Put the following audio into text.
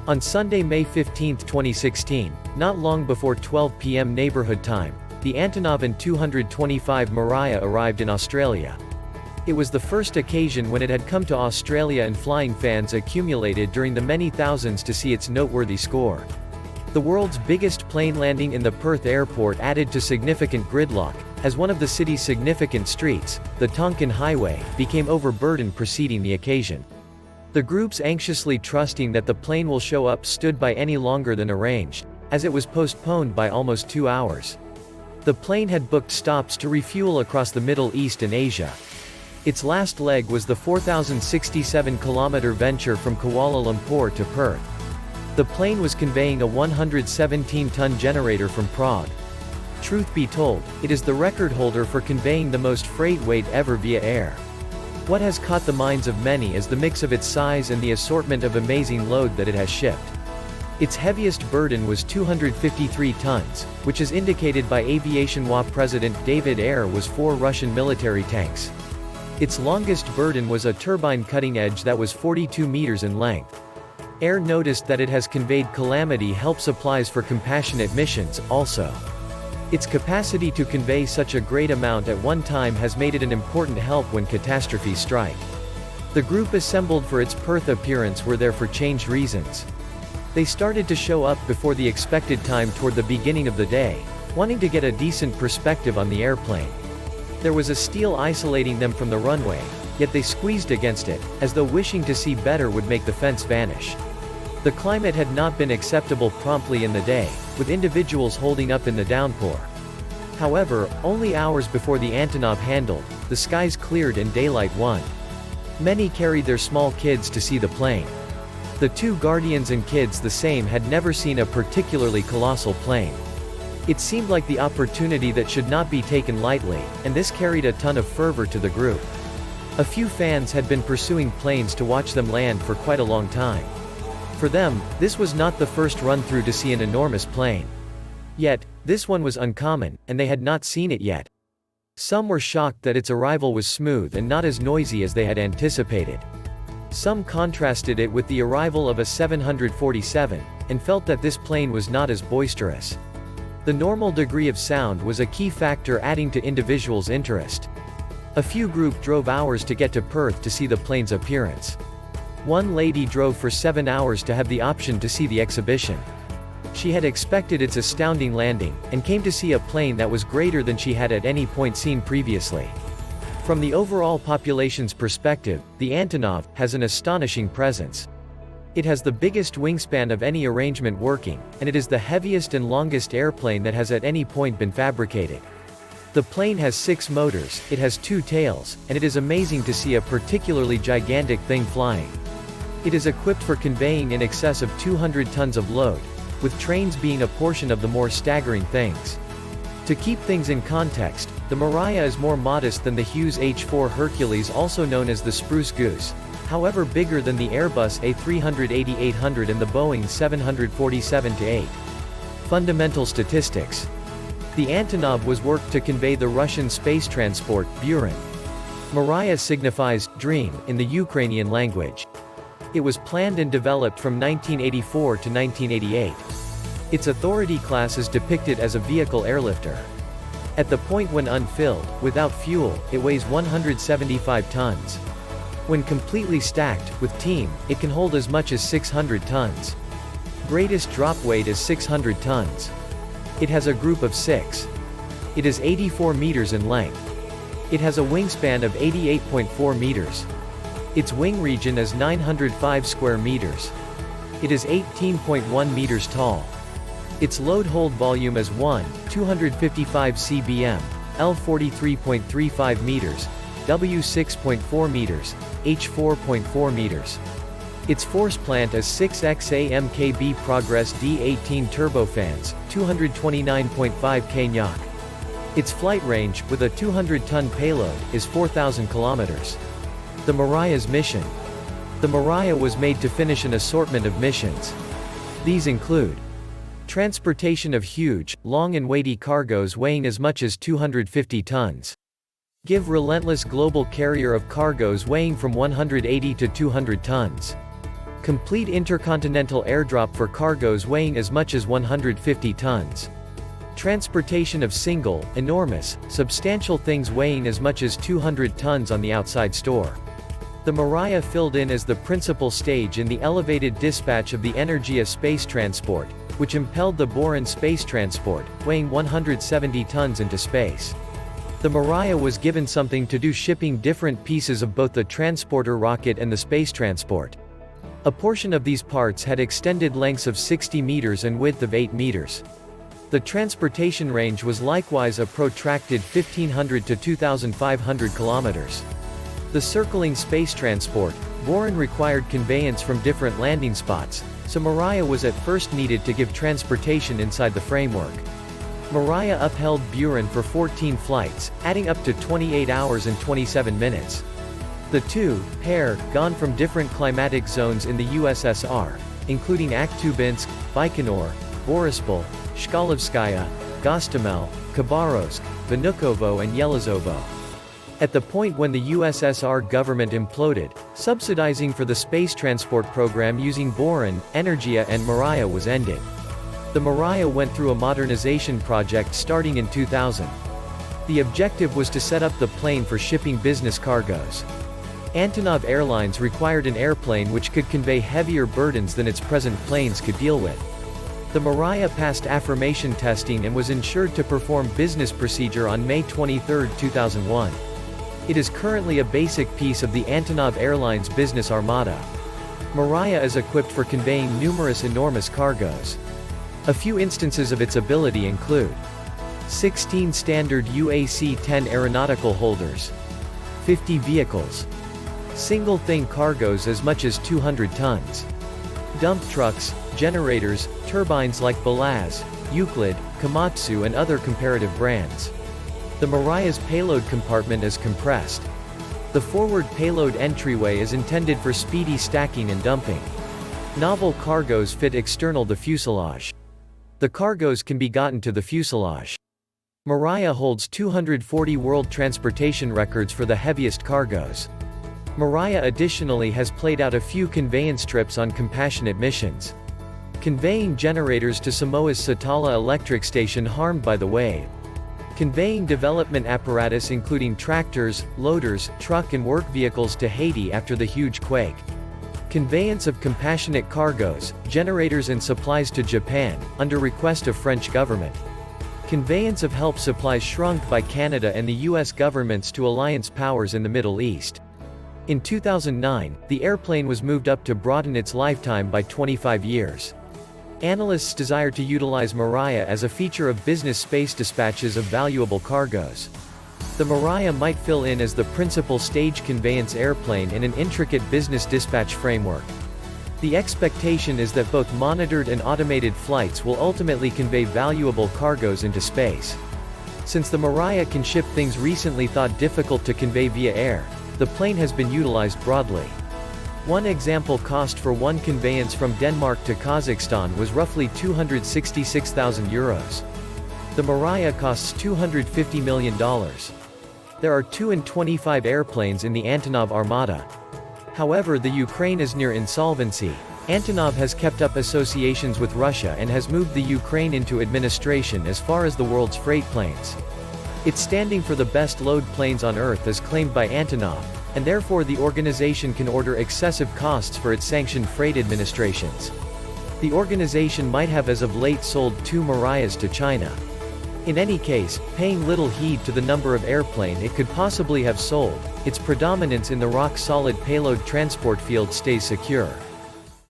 On Sunday, May 15, 2016, not long before 12 p.m. neighborhood time, the Antonov An 225 Mriya arrived in Australia. It was the first occasion when it had come to Australia, and flying fans accumulated during the many thousands to see its noteworthy score. The world's biggest plane landing in the Perth airport added to significant gridlock, as one of the city's significant streets, the Tonkin Highway, became overburdened preceding the occasion. The groups anxiously trusting that the plane will show up stood by any longer than arranged, as it was postponed by almost 2 hours. The plane had booked stops to refuel across the Middle East and Asia. Its last leg was the 4,067-kilometer venture from Kuala Lumpur to Perth. The plane was conveying a 117-ton generator from Prague. Truth be told, it is the record holder for conveying the most freight weight ever via air. What has caught the minds of many is the mix of its size and the assortment of amazing load that it has shipped. Its heaviest burden was 253 tons, which is indicated by Aviation WA President David Ayer was 4 Russian military tanks. Its longest burden was a turbine cutting edge that was 42 meters in length. Ayer noticed that it has conveyed calamity help supplies for compassionate missions, also. Its capacity to convey such a great amount at one time has made it an important help when catastrophes strike. The group assembled for its Perth appearance were there for changed reasons. They started to show up before the expected time toward the beginning of the day, wanting to get a decent perspective on the airplane. There was a steel isolating them from the runway, yet they squeezed against it, as though wishing to see better would make the fence vanish. The climate had not been acceptable promptly in the day, with individuals holding up in the downpour. However, only hours before the Antonov handled, the skies cleared and daylight won. Many carried their small kids to see the plane. The 2 guardians and kids the same had never seen a particularly colossal plane. It seemed like the opportunity that should not be taken lightly, and this carried a ton of fervor to the group. A few fans had been pursuing planes to watch them land for quite a long time. For them, this was not the first run-through to see an enormous plane. Yet, this one was uncommon, and they had not seen it yet. Some were shocked that its arrival was smooth and not as noisy as they had anticipated. Some contrasted it with the arrival of a 747, and felt that this plane was not as boisterous. The normal degree of sound was a key factor adding to individuals' interest. A few group drove hours to get to Perth to see the plane's appearance. One lady drove for 7 hours to have the option to see the exhibition. She had expected its astounding landing, and came to see a plane that was greater than she had at any point seen previously. From the overall population's perspective, the Antonov has an astonishing presence. It has the biggest wingspan of any arrangement working, and it is the heaviest and longest airplane that has at any point been fabricated. The plane has 6 motors, it has 2 tails, and it is amazing to see a particularly gigantic thing flying. It is equipped for conveying in excess of 200 tons of load, with trains being a portion of the more staggering things. To keep things in context, the Mriya is more modest than the Hughes H-4 Hercules, also known as the Spruce Goose, however bigger than the Airbus A380-800 and the Boeing 747-8. Fundamental statistics. The Antonov was worked to convey the Russian space transport, Buran. Mriya signifies dream in the Ukrainian language. It was planned and developed from 1984 to 1988. Its authority class is depicted as a vehicle airlifter. At the point when unfilled, without fuel, it weighs 175 tons. When completely stacked, with team, it can hold as much as 600 tons. Greatest drop weight is 600 tons. It has a group of 6. It is 84 meters in length. It has a wingspan of 88.4 meters. Its wing region is 905 square meters. It is 18.1 meters tall. Its load hold volume is 255 cbm, L 43.35 meters, W 6.4 meters, H 4.4 meters. Its force plant is 6XA-MKB Progress D18 turbofans, 229.5 kN. Its flight range, with a 200-ton payload, is 4,000 kilometers. The Mriya's mission. The Mriya was made to finish an assortment of missions. These include transportation of huge, long and weighty cargoes weighing as much as 250 tons. Give relentless global carrier of cargoes weighing from 180 to 200 tons. Complete intercontinental airdrop for cargoes weighing as much as 150 tons. Transportation of single, enormous, substantial things weighing as much as 200 tons on the outside store. The Mriya filled in as the principal stage in the elevated dispatch of the Mriya space transport, which impelled the Boran space transport, weighing 170 tons into space. The Mriya was given something to do shipping different pieces of both the transporter rocket and the space transport. A portion of these parts had extended lengths of 60 meters and width of 8 meters. The transportation range was likewise a protracted 1,500 to 2,500 kilometers. The circling space transport, Boran required conveyance from different landing spots, so Mriya was at first needed to give transportation inside the framework. Mriya upheld Buran for 14 flights, adding up to 28 hours and 27 minutes. The two, pair, gone from different climatic zones in the USSR, including Akhtubinsk, Baikonur, Borispol, Shkalovskaya, Gostomel, Khabarovsk, Vnukovo and Yelizovo. At the point when the USSR government imploded, subsidizing for the space transport program using Boran, Mriya and Mriya was ended. The Mriya went through a modernization project starting in 2000. The objective was to set up the plane for shipping business cargoes. Antonov Airlines required an airplane which could convey heavier burdens than its present planes could deal with. The Mriya passed affirmation testing and was insured to perform business procedure on May 23, 2001. It is currently a basic piece of the Antonov Airlines business armada. Mriya is equipped for conveying numerous enormous cargoes. A few instances of its ability include 16 standard UAC-10 aeronautical holders, 50 vehicles, single-thing cargoes as much as 200 tons, dump trucks, generators, turbines like Balaz, Euclid, Komatsu and other comparative brands. The Mriya's payload compartment is compressed. The forward payload entryway is intended for speedy stacking and dumping. Novel cargoes fit external the fuselage. The cargoes can be gotten to the fuselage. Mriya holds 240 world transportation records for the heaviest cargoes. Mriya additionally has played out a few conveyance trips on compassionate missions. Conveying generators to Samoa's Satala electric station harmed by the wave. Conveying development apparatus including tractors, loaders, truck and work vehicles to Haiti after the huge quake. Conveyance of compassionate cargoes, generators and supplies to Japan, under request of French government. Conveyance of help supplies shrunk by Canada and the US governments to alliance powers in the Middle East. In 2009, the airplane was moved up to broaden its lifetime by 25 years. Analysts desire to utilize Mriya as a feature of business space dispatches of valuable cargoes. The Mriya might fill in as the principal stage conveyance airplane in an intricate business dispatch framework. The expectation is that both monitored and automated flights will ultimately convey valuable cargoes into space. Since the Mriya can ship things recently thought difficult to convey via air, the plane has been utilized broadly. One example cost for one conveyance from Denmark to Kazakhstan was roughly €266,000. The Mriya costs $250 million. There are 2 and 25 airplanes in the Antonov Armada. However, the Ukraine is near insolvency. Antonov has kept up associations with Russia and has moved the Ukraine into administration as far as the world's freight planes. It's standing for the best load planes on Earth as claimed by Antonov, and therefore the organization can order excessive costs for its sanctioned freight administrations. The organization might have as of late sold 2 Mriyas to China. In any case, paying little heed to the number of airplane it could possibly have sold, its predominance in the rock-solid payload transport field stays secure.